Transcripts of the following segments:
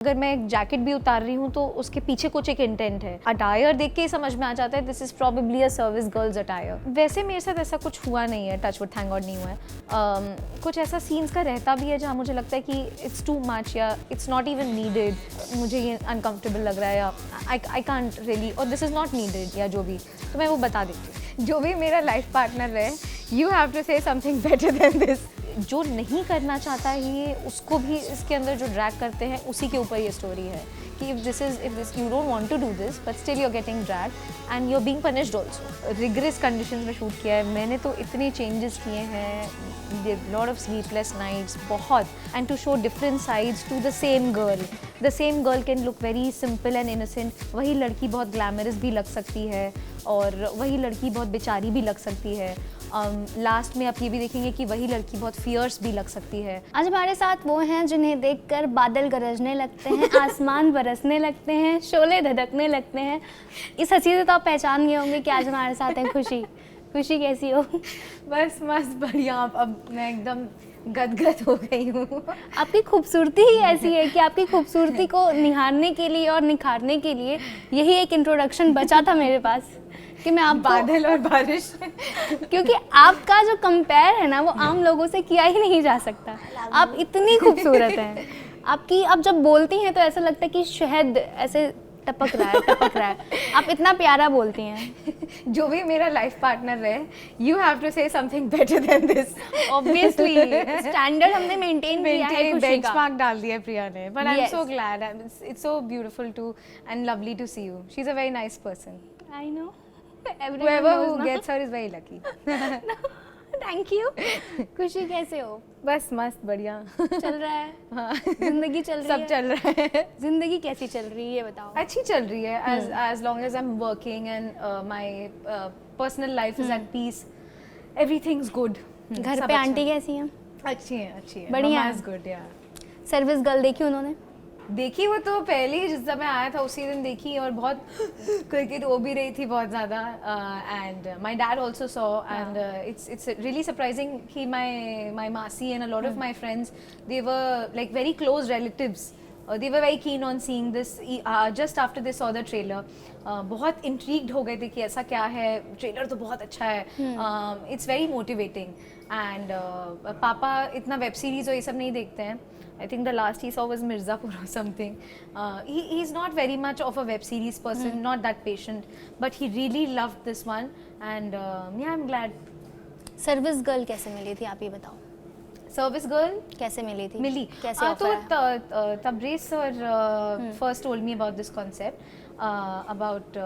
अगर मैं एक जैकेट भी उतार रही हूँ तो उसके पीछे कुछ एक इंटेंट है। अटायर देख के ही समझ में आ जाता है this is probably a service girls attire. वैसे मेरे साथ ऐसा कुछ हुआ नहीं है, टच वुड, थैंक गॉड नहीं हुआ है। कुछ ऐसा सीन्स का रहता भी है जहाँ मुझे लगता है कि इट्स टू मच या इट्स नॉट इवन नीडेड, मुझे ये अनकम्फर्टेबल लग रहा है या आई कांट रियली, और दिस इज़ नॉट नीडेड या जो भी, तो मैं वो बता देती हूँ। जो भी मेरा लाइफ पार्टनर है, you have to say something better than this. जो नहीं करना चाहता है ये, उसको भी इसके अंदर जो ड्रैग करते हैं उसी के ऊपर ये स्टोरी है कि if this you don't want to do this but still you are getting drag and you are being punished also. Rigorous conditions में शूट किया है मैंने, तो इतने चेंजेस किए हैं, लॉट ऑफ स्लीपलेस नाइट्स बहुत, and to show different sides to the same girl. The same girl can look very simple and innocent, वही लड़की बहुत ग्लैमरस भी लग सकती है और वही लड़की बहुत बेचारी भी लग सकती है। लास्ट में आप ये भी देखेंगे कि वही लड़की बहुत फियर्स भी लग सकती है। आज हमारे साथ वो हैं जिन्हें देखकर बादल गरजने लगते हैं, आसमान बरसने लगते हैं, शोले धधकने लगते हैं। इस हंसी से तो आप पहचान गए होंगे कि आज हमारे साथ हैं खुशी। खुशी कैसी हो? बस मस्त बढ़िया। अब मैं एकदम गदगद हो गई हूँ। आपकी खूबसूरती ही ऐसी है कि आपकी खूबसूरती को निहारने के लिए और निखारने के लिए यही एक इंट्रोडक्शन बचा था मेरे पास कि मैं आप बादल और बारिश क्योंकि आपका जो कंपेयर है ना वो आम लोगों से किया ही नहीं जा सकता। आप इतनी खूबसूरत हैं, आपकी आप जब बोलती हैं तो ऐसा लगता है कि शहद ऐसे टपक रहा है। आप इतना प्यारा बोलती हैं। जो भी मेरा लाइफ पार्टनर है, you have to say something better than this. Obviously standard हमने मेंटेन किया है, खुशी का बेंचमार्क डाल दिया प्रिया ने, but I am Yes. So glad, it's so beautiful to and lovely to see you. She is a very nice person. I know Whoever who gets her is very lucky. Thank you. Khushi कैसे हो? बस मस्त बढ़िया चल रहा है, हाँ जिंदगी चल रही सब है। चल रहा है। जिंदगी कैसी चल रही है ये बताओ? अच्छी चल रही है as long as I'm working and my personal life is at peace, everything's good. घर सब पे अच्छा आंटी है। कैसी हैं? अच्छी है बढ़िया Mama है। is good, yeah. Service girl देखी उन्होंने? देखी वो तो पहले ही जिस समय आया था उसी दिन देखी, और बहुत क्रिकेट वो भी रही थी बहुत ज़्यादा, and my dad also saw, and it's really surprising कि माई मासी and a lot of my friends, they were like very close relatives, they were very keen on seeing this just after they saw the trailer. बहुत intrigued हो गए थे कि ऐसा क्या है, ट्रेलर तो बहुत अच्छा है, it's very motivating. And पापा इतना वेब सीरीज और ये सब नहीं देखते हैं. I think the last he saw was Mirzapur or something. He's not very much of a web series person, not that patient, but he really loved this one, and yeah, I'm glad. Service girl कैसे मिली थी आप ये बताओ? Service girl कैसे मिली थी? मिली कैसे तो offer आया? Tabrez sir first told me about this concept, about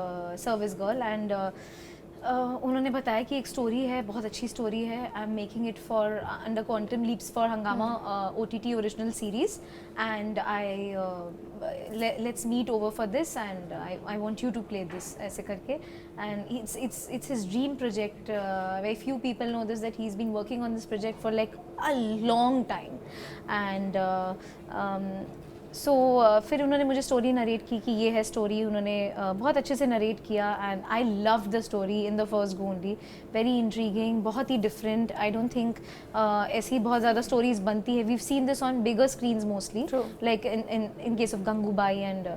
service girl, and उन्होंने बताया कि एक स्टोरी है, बहुत अच्छी स्टोरी है, I am making it for under quantum leaps for Hungama OTT original series, and I let's meet over for this, and I want you to play this, ऐसे करके, and it's his dream project. Very few people know this, that he's been working on this project for like a long time, and सो फिर उन्होंने मुझे story narrate की कि ये है story, उन्होंने बहुत अच्छे से नरेट किया, and I love the story in the first go only, very intriguing, बहुत ही डिफरेंट. आई डोंट थिंक ऐसी बहुत ज़्यादा स्टोरीज बनती है. We've seen this on bigger screens mostly, like in case of Gangubai, and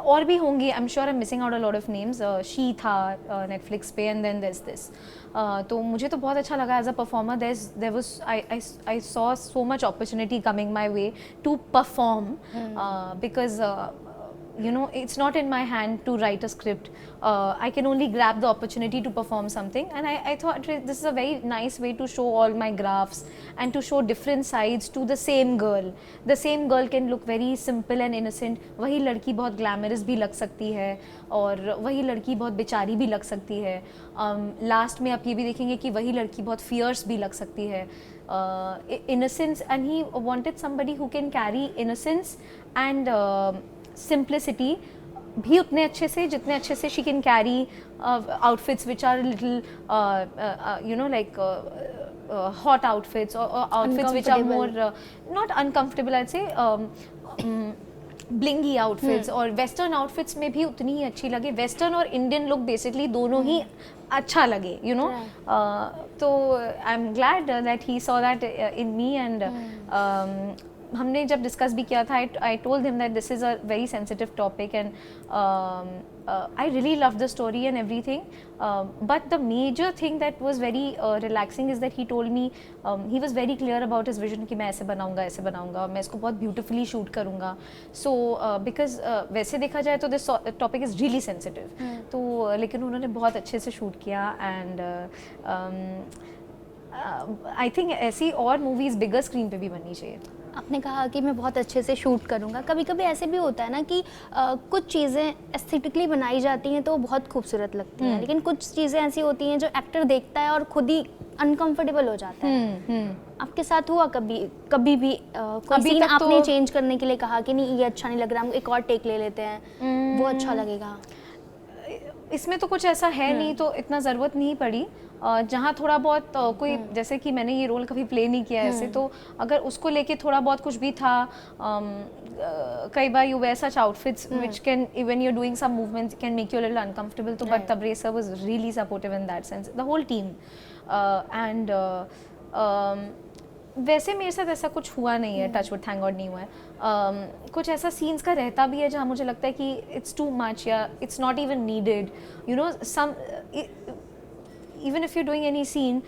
और भी होंगे, I am sure I am missing out a lot of names. She था नेटफ्लिक्स पे, and then there is this. तो मुझे तो बहुत अच्छा लगा as a performer. There was I saw so much opportunity coming my way to perform, because you know, it's not in my hand to write a script. I can only grab the opportunity to perform something, and I thought this is a very nice way to show all my graphs and to show different sides to the same girl. The same girl can look very simple and innocent. वही लड़की बहुत glamorous भी लग सकती है और वही लड़की बहुत बेचारी भी लग सकती है. लास्ट में आप ये भी देखेंगे कि वही लड़की बहुत fierce भी लग सकती है. Innocence, and he wanted somebody who can carry innocence and simplicity भी उतने अच्छे से जितने अच्छे से she can carry outfits which are a little you know, like hot outfits, or outfits which are more not uncomfortable, I'd say blingy outfits, और western outfits में भी उतनी ही अच्छी लगे. वेस्टर्न और इंडियन लुक बेसिकली दोनों ही अच्छा लगे, यू नो. तो I am glad that he saw that in me, and हमने जब डिस्कस भी किया था, I told him that this is a very sensitive topic and I really love the story and everything, but the major thing that was very relaxing is that he told me he was very clear about his vision कि मैं ऐसे बनाऊंगा, मैं इसको बहुत beautifully shoot करूँगा. So because वैसे देखा जाए तो this topic is really sensitive. तो लेकिन उन्होंने बहुत अच्छे से shoot किया and I think ऐसी और movies bigger screen पे भी बननी चाहिए. आपने कहा कि मैं बहुत अच्छे से शूट करूँगा. कभी कभी ऐसे भी होता है ना कि कुछ चीज़ें एस्थेटिकली बनाई जाती हैं तो बहुत खूबसूरत लगती हैं, लेकिन कुछ चीज़ें ऐसी होती हैं जो एक्टर देखता है और खुद ही अनकंफर्टेबल हो जाता है. आपके साथ हुआ कभी भी कोई सीन आपने चेंज करने के लिए कहा कि नहीं ये अच्छा नहीं लग रहा, हम एक और टेक ले लेते हैं, वो अच्छा लगेगा? इसमें तो कुछ ऐसा है नहीं, तो इतना ज़रूरत नहीं पड़ी. जहाँ थोड़ा बहुत कोई जैसे कि मैंने ये रोल कभी प्ले नहीं किया ऐसे, तो अगर उसको लेके थोड़ा बहुत कुछ भी था, कई बार you wear such outfits which can when you are doing some movements can make you a little uncomfortable. तो but Tabrez sir was really supportive in that sense, the whole team. And वैसे मेरे साथ ऐसा कुछ हुआ नहीं है, टच वुड, थैंक गॉड नहीं हुआ है. कुछ ऐसा सीन्स का रहता भी है जहाँ मुझे लगता है कि इट्स टू मच या it's not even needed, you know. Some even if you're doing any scene,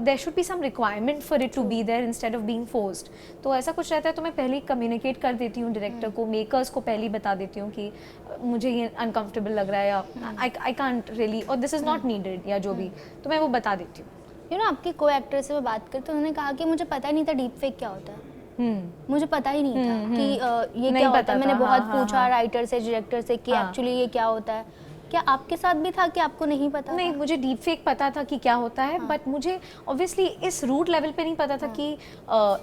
there should be some requirement for it to be there instead of being forced. तो ऐसा कुछ रहता है तो मैं पहले ही कम्युनिकेट कर देती हूँ डायरेक्टर को, मेकर्स को पहले ही बता देती हूँ कि मुझे ये अनकंफर्टेबल लग रहा है या आई कांट रियली, और दिस इज़ नॉट नीडेड या जो भी, तो मैं वो बता देती हूँ. यू नो, आपके को एक्टर से मैं बात करती हूँ, उन्होंने कहा कि मुझे पता ही नहीं था डीप फेक क्या होता है. मुझे पता ही नहीं था कि ये क्या होता है. मैंने बहुत पूछा राइटर से, डायरेक्टर से कि एक्चुअली ये क्या होता है. क्या आपके साथ भी था कि आपको नहीं पता? नहीं, मुझे डीप फेक पता था कि क्या होता है, बट मुझे ऑब्वियसली इस रूट लेवल पे नहीं पता था कि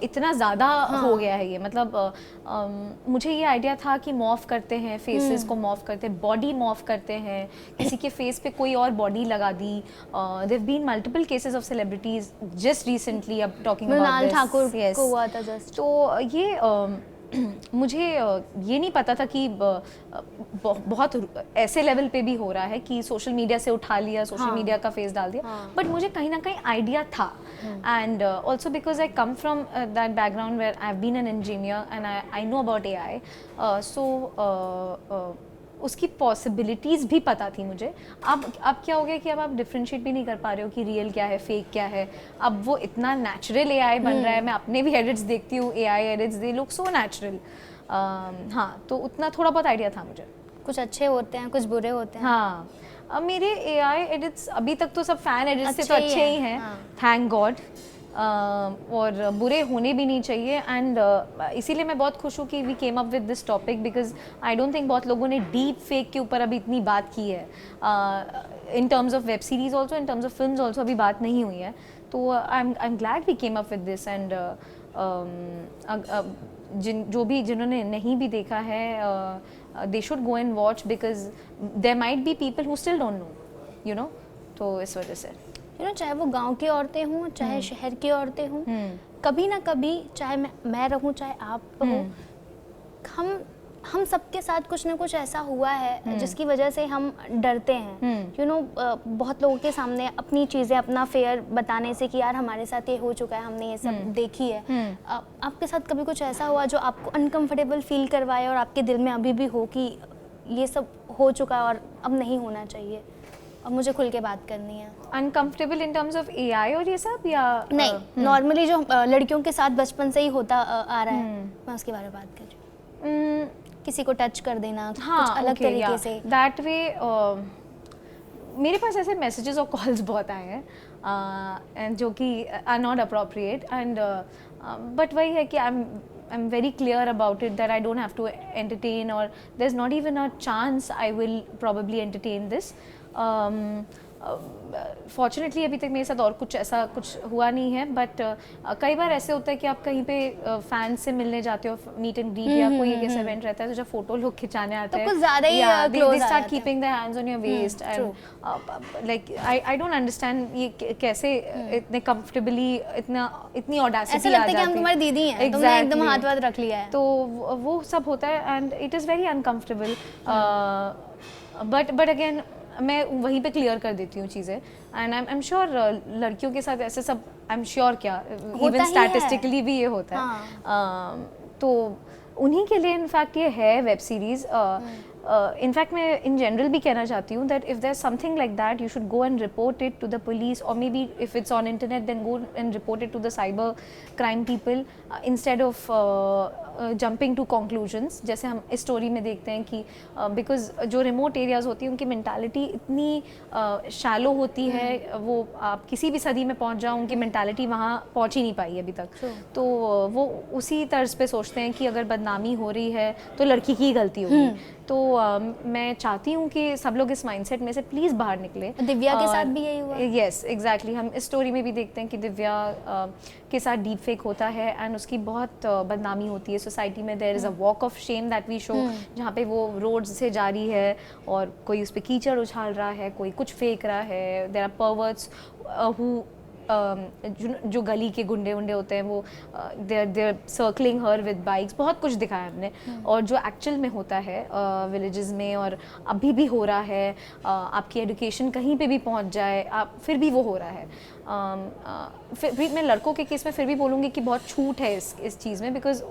इतना ज़्यादा हो गया है ये. मतलब मुझे ये आइडिया था कि मॉर्फ करते हैं, फेसेस को मॉर्फ करते हैं, बॉडी मॉर्फ करते हैं, किसी के फेस पे कोई और बॉडी लगा दी. There have been multiple cases of celebrities just recently, अब टॉकिंग अबाउट दिस. ठाकुर को हुआ था जस्ट. तो ये मुझे ये नहीं पता था कि बहुत ऐसे लेवल पे भी हो रहा है कि सोशल मीडिया से उठा लिया, सोशल मीडिया का फेस डाल दिया. बट मुझे कहीं ना कहीं आइडिया था. And also because I come from that background where I have been an engineer and I know about AI. सो उसकी पॉसिबिलिटीज़ भी पता थी मुझे. अब क्या हो गया कि अब आप डिफ्रेंशिएट भी नहीं कर पा रहे हो कि रियल क्या है, फेक क्या है. अब वो इतना नेचुरल AI बन रहा है. मैं अपने भी एडिट्स देखती हूँ, AI edits, they look so natural. हाँ, तो उतना थोड़ा बहुत आइडिया था मुझे. कुछ अच्छे होते हैं, कुछ बुरे होते हैं. हाँ, अब मेरे AI एडिट्स अभी तक तो सब फैन एडिट्स से तो अच्छे ही हैं, थैंक गॉड. और बुरे होने भी नहीं चाहिए. एंड इसीलिए मैं बहुत खुश हूँ कि we came up with this topic, because I don't think बहुत लोगों ने डीप फेक के ऊपर अभी इतनी बात की है. In terms of web series also, in terms of films also अभी बात नहीं हुई है. तो I am glad we came up with this. And जिन्होंने नहीं भी देखा है, they should go and watch, because there might be people who still don't know, you know. तो इस वजह से चाहे वो गांव की औरतें हों, चाहे शहर की औरतें हों, कभी ना कभी, चाहे मैं रहूं चाहे आप हो, हम सबके साथ कुछ ना कुछ ऐसा हुआ है जिसकी वजह से हम डरते हैं. यू नो, बहुत लोगों के सामने अपनी चीज़ें, अपना फेयर बताने से कि यार हमारे साथ ये हो चुका है, हमने ये सब देखी है. आपके साथ कभी कुछ ऐसा हुआ जो आपको अनकंफर्टेबल फील करवाए और आपके दिल में अभी भी हो कि ये सब हो चुका है और अब नहीं होना चाहिए, अब मुझे खुल के बात करनी है? Uncomfortable in terms of AI और ये सब, या नहीं, नॉर्मली जो लड़कियों के साथ बचपन से ही होता आ रहा है, मैं उसके बारे में बात कर रही हूँ. किसी को टच कर देना, कुछ अलग तरीके से, दैट वे. मेरे पास ऐसे मैसेजेस और कॉल्स बहुत आए हैं जो कि are not appropriate. And but वही है कि I'm very clear about it that I don't have to entertain, or there's not even a chance I will probably entertain this. Fortunately अभी तक मेरे साथ और कुछ ऐसा कुछ हुआ नहीं है. बट कई बार ऐसे होता है कि आप कहीं पे फैंस से मिलने जाते हो, मीट एंड ग्रीट या कोई एक ऐसा इवेंट रहता है, तो जब फोटो लोग खिंचाने आते हैं तो कुछ ज़्यादा ही close they start keeping their hands on your waist. And like I don't understand ये कैसे इतने comfortably इतनी audacity ऐसा लगता है कि हम तुम्हारी दीदी हैं, तुमने एकदम हाथ वाथ रख लिया है. तो वो सब होता है and it is very uncomfortable. But again मैं वहीं पे क्लियर कर देती हूँ चीज़ें. एंड आई एम श्योर लड़कियों के साथ ऐसे सब, आई एम श्योर क्या इवन स्टैटिस्टिकली भी ये होता है. तो उन्हीं के लिए इनफैक्ट ये है वेब सीरीज़। इनफैक्ट मैं इन जनरल भी कहना चाहती हूँ that if there something like that you should go and report it to the police, और maybe if it's on internet then go and report it to the cyber crime people instead of jumping to conclusions, जैसे हम इस story में देखते हैं कि because जो remote areas होती हैं उनकी मेंटालिटी इतनी शैलो होती है, वो आप किसी भी सदी में पहुंच जाओ उनकी मेंटालिटी वहाँ पहुंच ही नहीं पाई अभी तक। तो वो उसी तर्ज पे सोचते हैं कि अगर बदनामी हो रही है तो लड़की की गलती होगी। तो मैं चाहती हूँ कि सब लोग इस माइंडसेट में से प्लीज़ बाहर निकले। दिव्या के साथ भी यही हुआ। यस एग्जैक्टली, हम इस स्टोरी में भी देखते हैं कि दिव्या के साथ डीप फेक होता है एंड उसकी बहुत बदनामी होती है सोसाइटी में। There is a walk of shame that we show, जहाँ पे वो रोड से जा रही है और कोई उस पर कीचड़ उछाल रहा है, कोई कुछ फेंक रहा है। देयर आर परवर्ट्स हु जो गली के गुंडे वुंडे होते हैं वो they're circling her with bikes, बहुत कुछ दिखाया हमने। और जो एक्चुअल में होता है विलेजेस में और अभी भी हो रहा है, आपकी एजुकेशन कहीं पे भी पहुंच जाए आप फिर भी वो हो रहा है। फिर भी मैं लड़कों के केस में फिर भी बोलूँगी कि बहुत छूट है इस चीज़ में, because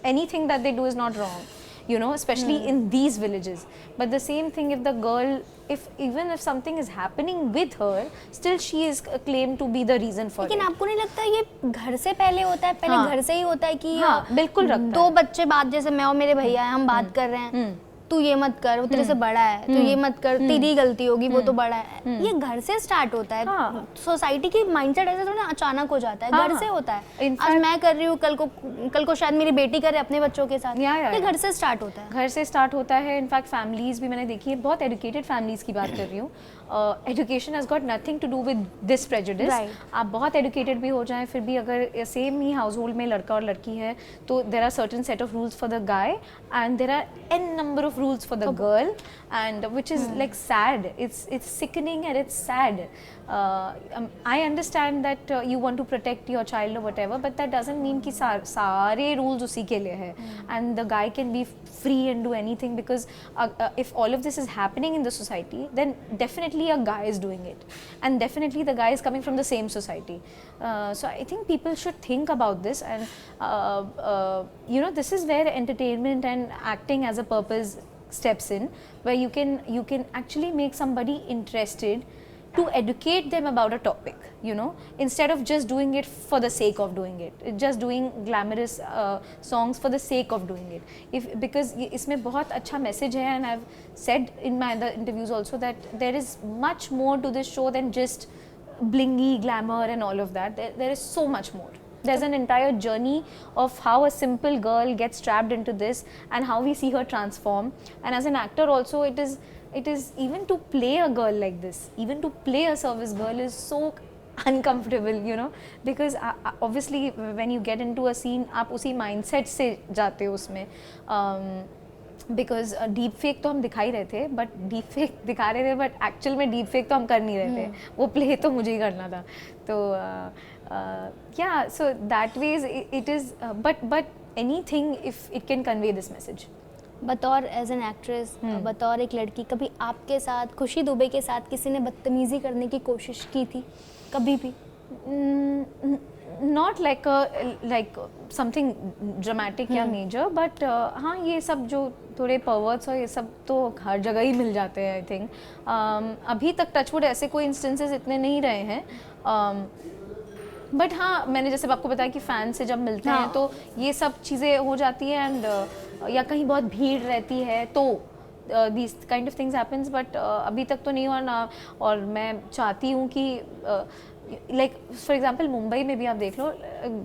anything that they do is not wrong, you know, especially in these villages. But the same thing if the girl, even if something is happening with her, still she is claimed to be the reason for it. लेकिन आपको नहीं लगता ये घर से पहले होता है? पहले घर से ही होता है कि बिल्कुल रखता है। दो बच्चे बात, जैसे मैं और मेरे भैया हैं, हम बात कर रहे हैं, तू ये मत कर, वो तेरे से बड़ा है, तू ये मत कर, तेरी गलती होगी, वो तो बड़ा है। ये घर से स्टार्ट होता है। सोसाइटी की माइंडसेट ऐसे थोड़ा अचानक हो जाता है, घर से होता है। आज मैं कर रही हूँ, कल को शायद मेरी बेटी करे अपने बच्चों के साथ। ये घर से स्टार्ट होता है। घर से स्टार्ट होता है। इनफैक्ट फैमिलीज भी मैंने देखी है, बहुत एजुकेटेड फैमिलीज की बात कर रही हूँ। Education has got nothing to do with this prejudice. आप बहुत एजुकेटेड भी हो जाएं, फिर भी अगर सेम ही हाउस होल्ड में लड़का और लड़की है तो there are certain set of rules for the guy and there are an number of rules for the girl, and which is like sad. It's sickening and it's sad. I understand that you want to protect your child or whatever, but that doesn't mean कि सारे rules उसी के लिए है and the guy can be free and do anything, because if all of this is happening in the society, then definitely a guy is doing it and definitely the guy is coming from the same society. So I think people should think about this, and you know, this is where entertainment and acting as a purpose steps in, where you can actually make somebody interested to educate them about a topic, you know, instead of just doing it for the sake of doing it, just doing glamorous songs for the sake of doing it. Because इसमें बहुत अच्छा message है, and I've said in my other interviews also that there is much more to this show than just blingy glamour and all of that. There is so much more. There's an entire journey of how a simple girl gets trapped into this and how we see her transform. And as an actor also, it is even to play a girl like this, even to play a service girl is so uncomfortable, you know, because obviously when you get into a scene आप उसी mindset से जाते हो उसमें। Because deep fake तो हम दिखा ही रहे थे, बट डीप फेक दिखा रहे थे बट एक्चुअल में डीप फेक तो हम कर नहीं रहे थे, वो प्ले तो मुझे ही करना था। तो yeah, so that way it is, but anything if it can convey this message. बतौर एज एन एक्ट्रेस, बतौर एक लड़की, कभी आपके साथ, खुशी दुबे के साथ किसी ने बदतमीजी करने की कोशिश की थी कभी भी? नॉट लाइक समथिंग ड्रामेटिक या मेजर, बट हाँ ये सब जो थोड़े पर्वर्ट्स और ये सब तो हर जगह ही मिल जाते हैं आई थिंक। अभी तक टचवुड ऐसे कोई इंस्टेंसेस इतने नहीं रहे हैं, बट हाँ मैंने जैसे आपको बताया कि फैन से जब मिलते हैं तो ये सब चीज़ें हो जाती हैं, एंड या कहीं बहुत भीड़ रहती है तो these kind of things happens, but अभी तक तो नहीं हुआ ना। और मैं चाहती हूँ कि like for example मुंबई में भी आप देख लो,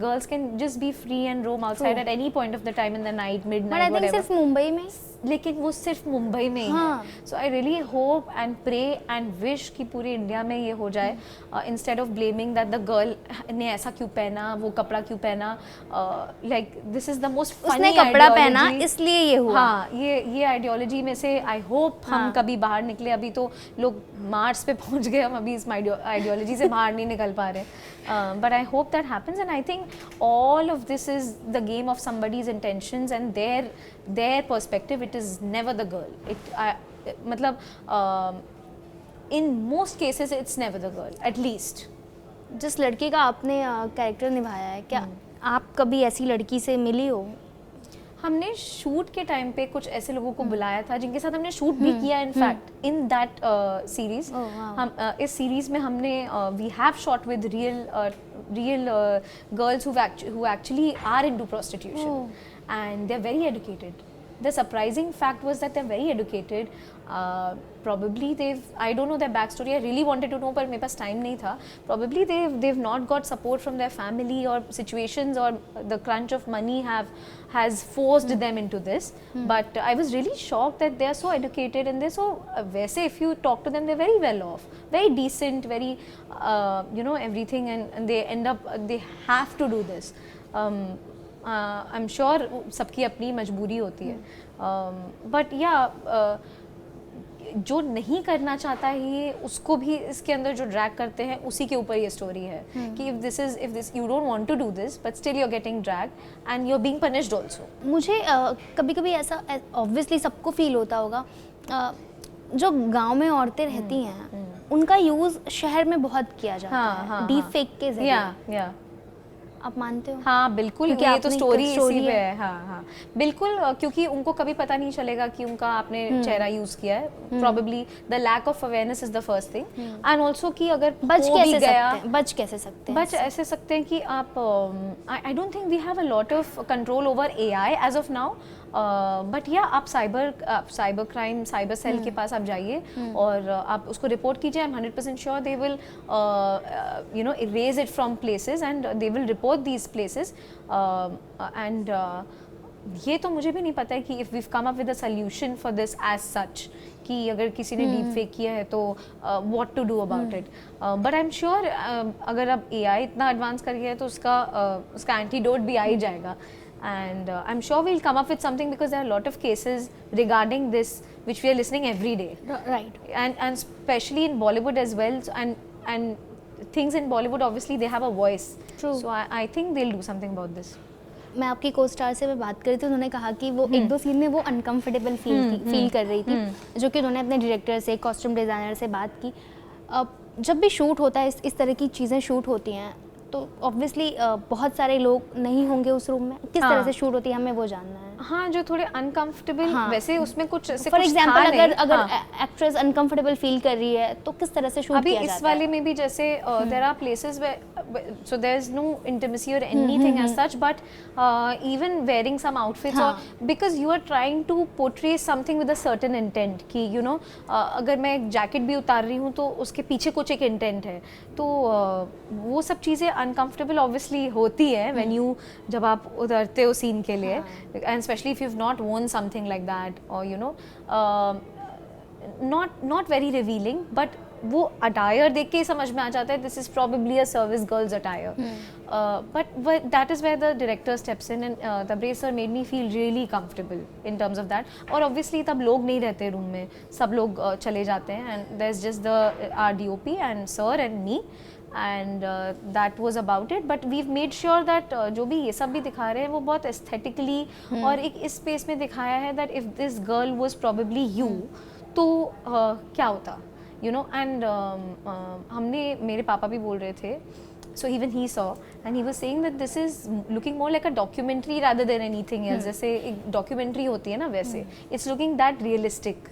girls can just be free and roam outside at any point of the time in the night, midnight, whatever. सिर्फ मुंबई में, लेकिन वो सिर्फ मुंबई में ही है। So I really hope and pray and wish कि पूरी इंडिया में ये हो जाए, instead of blaming that the girl ने ऐसा क्यों पहना, वो कपड़ा क्यों पहना, like this is the most funny, उसने कपड़ा पहना इसलिए ये हुआ। हाँ, ये आइडियोलॉजी में से आई होप हम कभी बाहर निकले। अभी तो लोग मार्स पे पहुंच गए, हम अभी इस आइडियोलॉजी से बाहर नहीं निकल पा रहे, but I hope that happens, and I think all of this is the game of somebody's intentions and their perspective. It is never the girl. मतलब in most cases it's never the girl, at least. जिस लड़की का आपने character निभाया है, क्या आप कभी ऐसी लड़की से मिली हो? हमने शूट के टाइम पे कुछ ऐसे लोगों को बुलाया था जिनके साथ हमने शूट भी किया, इनफैक्ट इन दैट सीरीज। हम इस सीरीज में हमने we have shot with real girls who actually are into prostitution, and they're very educated. The surprising fact was that they're very educated. Probably I don't know their backstory. I really wanted to know, but मेरे पास time नहीं था. Probably they've not got support from their family or situations, or the crunch of money has forced them into this. But I was really shocked that they are so educated and they're so वैसे if you talk to them, they're very well off, very decent, very everything, and they end up they have to do this. I'm sure सबकी अपनी मजबूरी होती है, but जो नहीं करना चाहता है ये उसको भी इसके अंदर जो ड्रैग करते हैं उसी के ऊपर ये स्टोरी है कि if this you don't want to do this but still you're getting dragged and you're being punished also. मुझे कभी कभी ऐसा ऑब्वियसली सबको फील होता होगा, जो गांव में औरतें रहती हैं उनका यूज़ शहर में बहुत किया जाता है डीप फेक के जरिए। आप मानते हो? हाँ बिल्कुल, ये तो स्टोरी इसी पे है। हाँ बिल्कुल, क्योंकि उनको कभी पता नहीं चलेगा कि उनका आपने चेहरा यूज किया है। Probably the lack of awareness is the first thing, and also कि अगर बच कैसे सकते हैं कि आप I don't think we have a lot of control over AI as of now, but yeah आप साइबर क्राइम साइबर सेल के पास आप जाइए और आप उसको रिपोर्ट कीजिए। I am 100% sure they will erase it from places and they will report these places, and ये तो मुझे भी नहीं पता है कि if we've come up with a solution for this as such, कि अगर किसी ने डीप फेक किया है तो what to do about it, but I'm sure अगर अब AI इतना एडवांस कर गया है तो उसका एंटीडोट भी आ ही जाएगा, and I'm sure we'll come up with something because there are a lot of cases regarding this which we are listening every day, right, and especially in Bollywood as well, and things in Bollywood obviously they have a voice. True. So I think they'll do something about this. मैं आपकी को star से बात करी थी, उन्होंने कहा कि वो एक दो सीन में वो अनकंफर्टेबल फील कर रही थी, जो कि उन्होंने अपने डायरेक्टर से कॉस्ट्यूम डिज़ाइनर से बात की। जब भी शूट होता है इस तरह की चीज़ें शूट होती हैं तो ऑब्वियसली बहुत सारे लोग नहीं होंगे उस रूम में, किस तरह से शूट होती है हमें वो जानना है। हाँ, जो थोड़े अनकंफर्टेबल, वैसे उसमें कुछ फॉर एग्जांपल अगर एक्ट्रेस अनकंफर्टेबल फील कर रही है तो किस तरह से शूट किया जाता है? इस वाले में भी जैसे there are places so there's no intimacy or anything as such, but even wearing some outfits or because you are trying to portray something with a certain intent कि अगर मैं एक जैकेट भी उतार रही हूँ तो उसके पीछे कुछ एक इंटेंट है, तो वो सब चीज़ें अनकंफर्टेबल ऑब्वियसली होती है when you जब आप उतरते हो सीन के लिए, and especially if you've not worn something like that or not very revealing, but वो अटायर देख के ही समझ में आ जाता है this is probably a service girls attire, but that is where the director steps in, and Tabrez sir made me feel really comfortable in terms of that. और ऑब्वियसली तब लोग नहीं रहते रूम में, सब लोग चले जाते हैं, and there is just the R DOP and sir and me, and that was about it, but we've made sure that जो भी ये सब भी दिखा रहे हैं वो बहुत aesthetically और एक इस स्पेस में दिखाया है that if this girl was probably you तो क्या होता and हमने, मेरे पापा भी बोल रहे थे, so even he saw and he was saying that this is looking more like a documentary rather than anything else, जैसे एक documentary होती है ना वैसे, it's looking that realistic,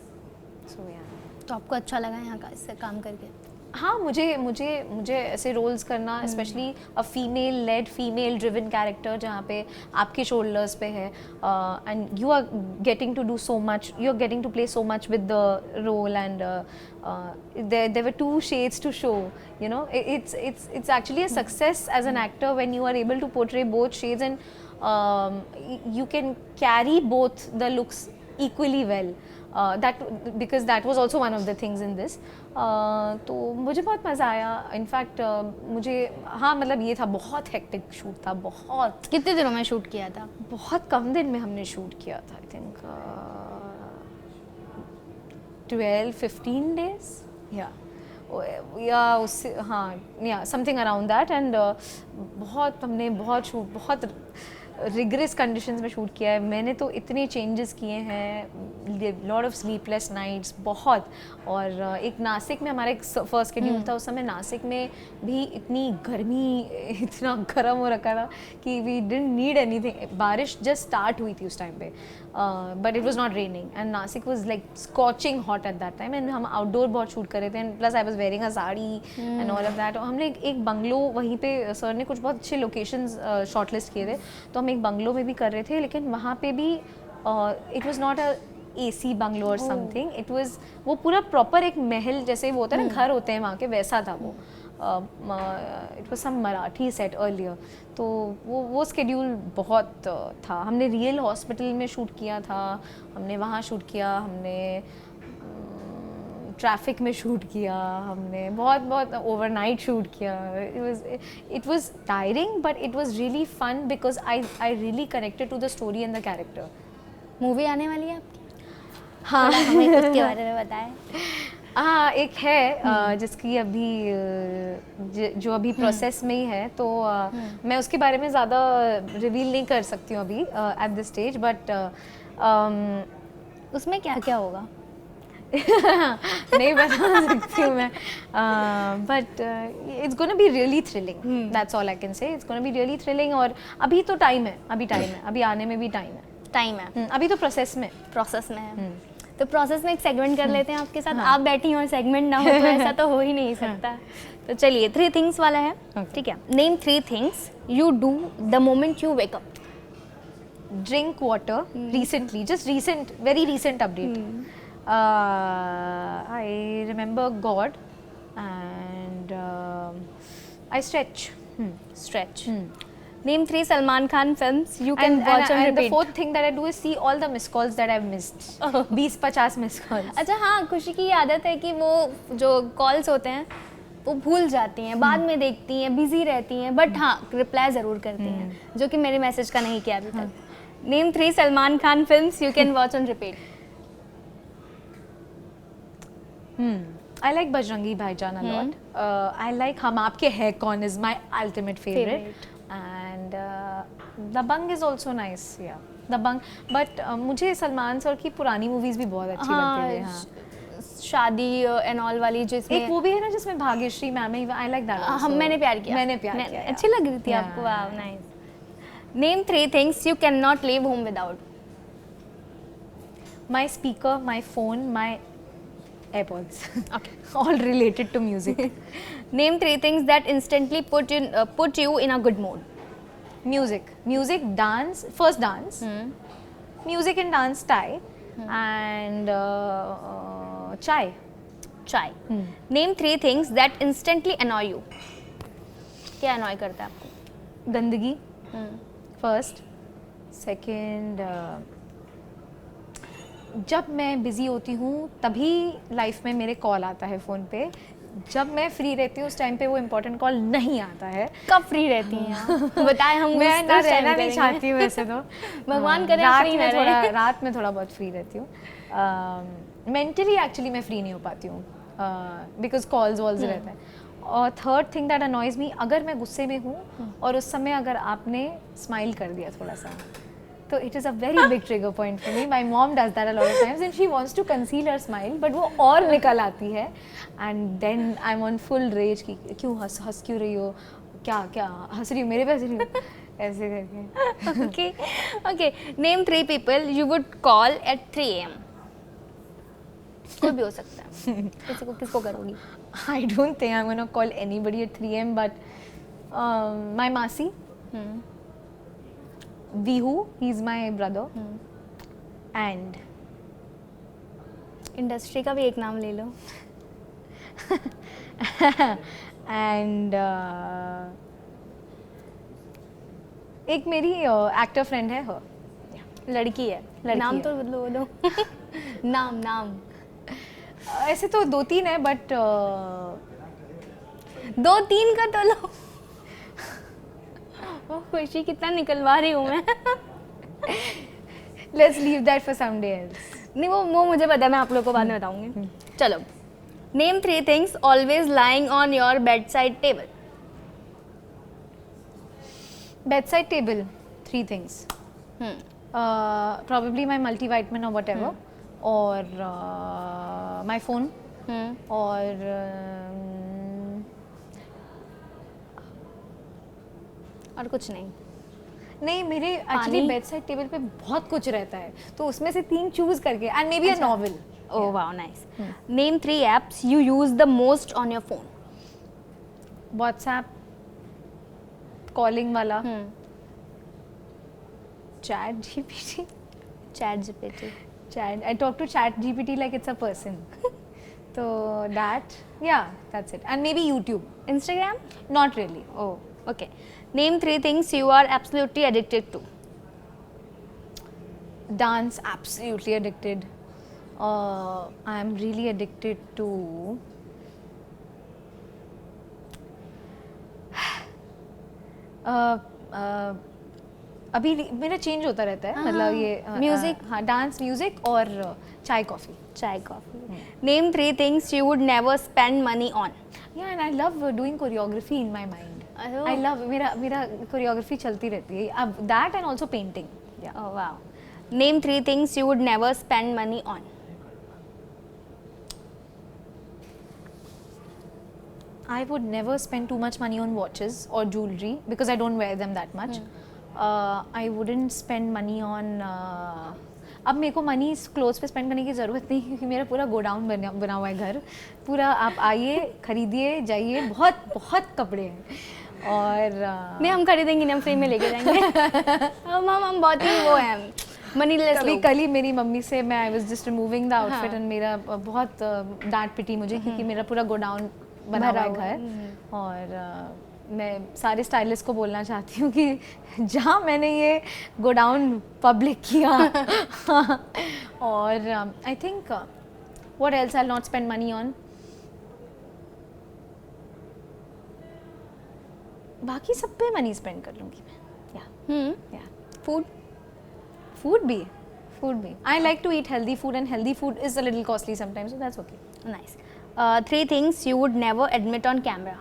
so yeah। तो आपको अच्छा लगा यहाँ का इससे काम करके? हाँ, मुझे ऐसे रोल्स करना, specially a female led female driven character जहाँ पे आपके शोल्डर्स पे है, and you are getting to do so much, you are getting to play so much with the role, and there were two shades to show, it's actually a success as an actor when you are able to portray both shades, and you can carry both the looks equally well, because that was also one of the things in this, तो मुझे बहुत मज़ा आया। In fact मुझे मतलब ये था, बहुत हेक्टिक शूट था, बहुत। कितने दिनों में शूट किया था? बहुत कम दिन में हमने शूट किया था, आई थिंक 12-15 days, या उससे समथिंग अराउंड दैट, एंड बहुत हमने बहुत शूट, बहुत रिगरस कंडीशंस में शूट किया है। मैंने तो इतने चेंजेस किए हैं, लॉट ऑफ स्लीपलेस नाइट्स बहुत। और एक नासिक में हमारा एक फर्स्ट शेड्यूल था, उस समय नासिक में भी इतनी गर्मी, इतना गर्म हो रखा था कि वी डिडंट नीड एनीथिंग। बारिश जस्ट स्टार्ट हुई थी उस टाइम पे, but it was not raining and Nashik was like scorching hot at that time. And हम आउटडोर बहुत शूट कर रहे थे, and plus I was wearing a sari and all of that. हमने एक बंगलो वहीं पे, सर ने कुछ बहुत अच्छे लोकेशंस शॉर्टलिस्ट किए थे, तो हम एक बंगलो में भी कर रहे थे, लेकिन वहाँ पे भी it was not a AC bungalow और समथिंग, इट वाज वो पूरा प्रॉपर एक महल जैसे वो होता है ना, घर होते हैं वहाँ के, वैसा था वो। It was some Marathi set earlier, तो वो स्केड्यूल बहुत था। हमने रियल हॉस्पिटल में शूट किया था, हमने वहाँ शूट किया, हमने ट्रैफिक में शूट किया, हमने बहुत ओवरनाइट शूट किया। It was tiring but it was really fun because I really connected to the story and the character. Movie आने वाली है आपकी? हाँ, हमें उसके बारे में बताएं। हाँ, एक है जिसकी अभी जो अभी प्रोसेस में ही है, तो मैं उसके बारे में ज़्यादा रिवील नहीं कर सकती हूँ अभी एट दिस स्टेज, बट उसमें क्या क्या होगा? नहीं बता सकती हूँ मैं, but it's gonna be really thrilling, that's all I can say. It's gonna be really thrilling, और अभी तो टाइम है, अभी आने में भी टाइम है। अभी तो प्रोसेस में है। तो प्रोसेस में एक सेगमेंट कर लेते हैं आपके साथ। हाँ। आप बैठी और सेगमेंट ना हो तो ऐसा तो हो ही नहीं सकता। तो चलिए 3 थिंग्स वाला है, ठीक है। Name 3 things you do the moment you wake up. Drink water recently, just very recent update. I remember God and I stretch. Name 3 Salman Khan films you can watch and repeat. The 4th thing that I do is see all the missed calls that I've missed. 20-50 missed calls. अच्छा हाँ, खुशी की आदत है कि वो जो calls होते हैं वो भूल जाती हैं, बाद में देखती हैं, बिजी रहती हैं, बट हाँ रिप्लाई ज़रूर करती हैं, जो कि मेरे मैसेज का नहीं किया अभी तक। Name 3 Salman Khan films you can watch on repeat. I like Bajrangi Bhaijaan a lot. I like Hum Aapke Hai Kaun is my ultimate favorite. And Dabangg is also nice, yeah. Dabangg, but मुझे Salman sir की पुरानी movies भी बहुत अच्छी लगती है। हाँ, शादी एंड ऑल वाली जिसमें एक वो भी है ना जिसमें भाग्यश्री मैम है, आई लाइक दैट। हम मैंने प्यार किया अच्छी लग रही थी आपको। वाह, nice. Name 3 things you can not leave home without. My speaker, my phone, my AirPods. Okay. All related to music. Name 3 things that instantly put you in a good mood. Music, dance, first dance. Music and dance tie, and chai. Name 3 things that instantly annoy you. क्या annoy करता है आपको? गंदगी, first. Second, जब मैं busy होती हूँ तभी लाइफ में मेरे कॉल आता है फ़ोन पे। जब मैं फ्री रहती हूँ उस टाइम पे वो इम्पोर्टेंट कॉल नहीं आता है। कब फ्री रहती हैं बताएं, हम मैं ना रहना नहीं चाहती हूँ वैसे तो। भगवान करे रात में थोड़ा बहुत फ्री रहती हूँ। मेंटली एक्चुअली मैं फ्री नहीं हो पाती हूँ बिकॉज कॉल्स वॉल्स रहते हैं। और थर्ड थिंग दैट अनॉयज मी, अगर मैं गुस्से में हूँ और उस समय अगर आपने स्माइल कर दिया थोड़ा सा, तो it is a very big trigger point for me. My mom does that a lot of times and she wants to conceal her smile, but वो और निकल आती है, and then I'm on full rage कि क्यों हंस क्यों रही हो, क्या हंस रही हो, मेरे पे हंस रही हो, ऐसे करके। Okay. Name 3 people you would call at 3 AM. कोई भी हो सकता है। किसको करोगी? I don't think I'm gonna call anybody at 3 AM, but my Masi. Vihu, he's my brother. And industry का भी एक नाम ले लो। and एक मेरी एक्टर फ्रेंड है, लड़की है। नाम तो बोलो। नाम ऐसे तो 2-3 है, बट 2-3 का तो लो। खुशी कितना निकलवा रही हूँ मैं। Let's leave that for someday else. नहीं, वो मुझे पता है, मैं आप लोगों को बाद में बताऊंगी। चलो, name 3 things always lying on your bedside table. Bedside table, 3 things. Probably my multivitamin or whatever, or my phone, और और कुछ नहीं. नहीं, मेरे एक्चुअली बेड साइड टेबल पे बहुत कुछ रहता है, तो उसमें से 3 चूज करके, and may be a novel. Oh wow, nice. Name 3 apps you use the most on your phone. WhatsApp, calling वाला, Chat GPT. Chat GPT. I talk to Chat GPT like it's a person. So that, yeah, that's it. And maybe YouTube. Instagram? Not really. Oh, okay. Name 3 things you are absolutely addicted to. Dance, absolutely addicted. I am really addicted to अभी मेरा change होता रहता है, मतलब ये music. हाँ, dance, music और चाय coffee. Chai coffee. Name 3 things you would never spend money on. Yeah, and I love doing choreography in my mind. I love मेरा choreography चलती रहती है. अब that and also painting. Yeah. Oh wow. Name 3 things you would never spend money on. I would never spend too much money on watches or jewelry because I don't wear them that much. I wouldn't spend money on अब मेरे को money clothes पे spend करने की ज़रूरत नहीं, क्योंकि मेरा पूरा गोडाउन बना हुआ है घर पूरा. आप आइए, खरीदिए, जाइए, बहुत बहुत कपड़े हैं. और नहीं, हम खरीदेंगे नहीं, हम फ्री में लेके जाएंगे. हम बहुत ही वो हैं, मनीलेस. कभी कल ही मेरी मम्मी से मैं I was just removing the outfit and मेरा बहुत डांट पिटी मुझे, क्योंकि मेरा पूरा गोडाउन बना हुआ है घर. और मैं सारे स्टाइलिस्ट को बोलना चाहती हूँ कि जहाँ मैंने ये गोडाउन पब्लिक किया और I think what else I will not spend money on. बाकी सब पे मनी स्पेंड कर लूँगी मैं. या फूड भी I like to eat healthy food and healthy food is a little costly sometimes, so that's okay. Nice. 3 things you would never admit on camera.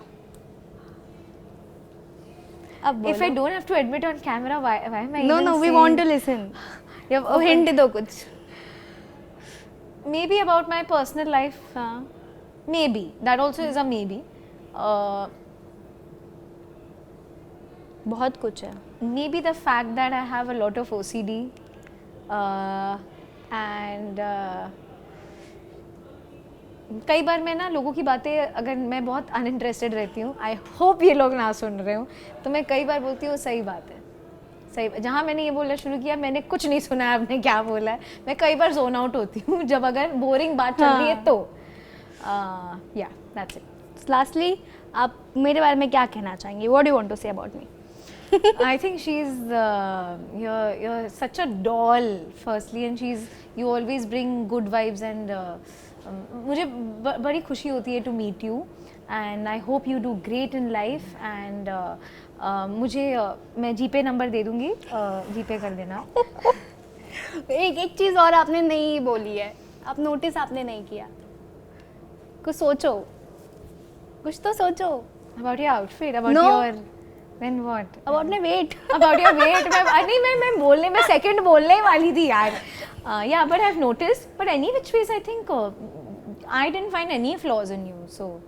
If I don't have to admit on camera, why am I No, even no, we saying? want to listen. Yeah, hint दो कुछ. Maybe about my personal life. हाँ. Maybe that also is a maybe. बहुत कुछ है. Maybe the fact that I have a lot of OCD and कई बार मैं ना लोगों की बातें, अगर मैं बहुत अनइंटरेस्टेड रहती हूँ, आई होप ये लोग ना सुन रहे हो, तो मैं कई बार बोलती हूँ सही बात है, सही. जहाँ मैंने ये बोलना शुरू किया, मैंने कुछ नहीं सुना है आपने क्या बोला है, मैं कई बार जोन आउट होती हूँ जब अगर बोरिंग बात चल रही है तो. या दैट्स इट. Lastly, आप मेरे बारे में क्या कहना चाहेंगे? What do you want to say about me? I think she's you're such a doll firstly, and you always bring good vibes and मुझे बड़ी खुशी होती है to meet you and I hope you do great in life and मुझे मैं जीपे number दे दूँगी, जीपे कर देना. एक चीज़ और आपने नहीं बोली है, आप नोटिस आपने नहीं किया. कुछ सोचो, कुछ तो सोचो. About your outfit, about No. your then what? About my weight. About your weight. मैं बोलने में सेकंड बोलने ही वाली थी यार. Yeah, but I've noticed. But any which ways, I think I didn't find any flaws in you. So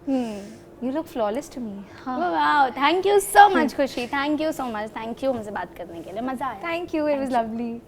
you look flawless to me. Wow, thank you so much खुशी. Thank you so much. Thank you हमसे बात करने के लिए, मज़ा आया. Thank you. It was lovely.